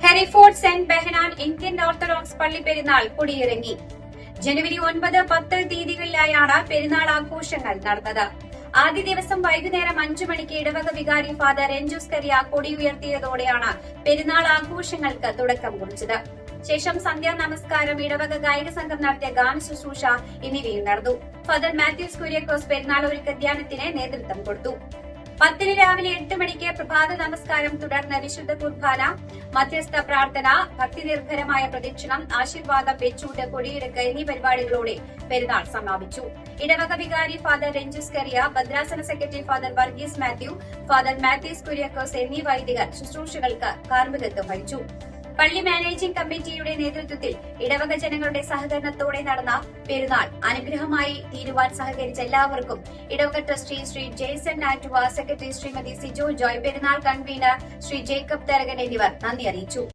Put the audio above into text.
ഹെറിഫോർഡ് saint Behanan Indian orthodox പള്ളി പെരുന്നാൾ കൊടിയിറങ്ങി. ജനുവരി 9, 10 തീയതികളിലായാണ് പെരുന്നാൾ ആഘോഷങ്ങൾ നടന്നത്. ആദ്യ ദിവസം വൈകുന്നേരം 5 മണിക്ക് ഇടവക വികാരി ഫാദർ രഞ്ജൂസ് കറിയ കൊടി ഉയർത്തിയതോടെയാണ് പെരുന്നാൾ ആഘോഷങ്ങൾക്ക് തുടക്കം കുറിച്ചത്. ശേഷം സന്ധ്യാ നമസ്കാരം, ഇടവക ഗായക സംഘം നടത്തിയ ഗാന ശുശ്രൂഷ എന്നിവയും നടന്നു. ഫാദർ മാത്യൂസ് കുര്യാക്കോസ് പെരുന്നാൾ ഒരുക്ക ധ്യാനത്തിന് നേതൃത്വം കൊടുത്തു. 10 രാവിലെ 8 മണിക്ക് പ്രഭാത നമസ്കാരം, തുടർന്ന് വിശുദ്ധ കുർബാന, മധ്യസ്ഥ പ്രാർത്ഥന, ഭക്തിനിർഭരമായ പ്രദക്ഷിണം, ആശീർവാദം, വെച്ചൂട്ട്, കൊടിയെടുക്ക് എന്നീ പരിപാടികളോടെ പെരുന്നാൾ സമാപിച്ചു. ഇടവക വികാരി ഫാദർ രഞ്ജൂസ് കറിയ, ഭദ്രാസന secretary father Varghese Mathew, father Mathews Kuriakose എന്നീ വൈദികർ ശുശ്രൂഷകൾക്ക് കാർമ്മികത്വം വഹിച്ചു. പള്ളി മാനേജിംഗ് കമ്മിറ്റിയുടെ നേതൃത്വത്തിൽ ഇടവക ജനങ്ങളുടെ സഹകരണത്തോടെ നടന്ന പെരുന്നാൾ അനുഗ്രഹമായി തീരുവാൻ സഹകരിച്ച എല്ലാവർക്കും ഇടവക trustee Shri Jason Attuva, secretary Shrimati Sijo Joy, പെരുന്നാൾ കൺവീനർ ശ്രീ ജേക്കബ് തരകൻ എന്നിവർ നന്ദി അറിയിച്ചു.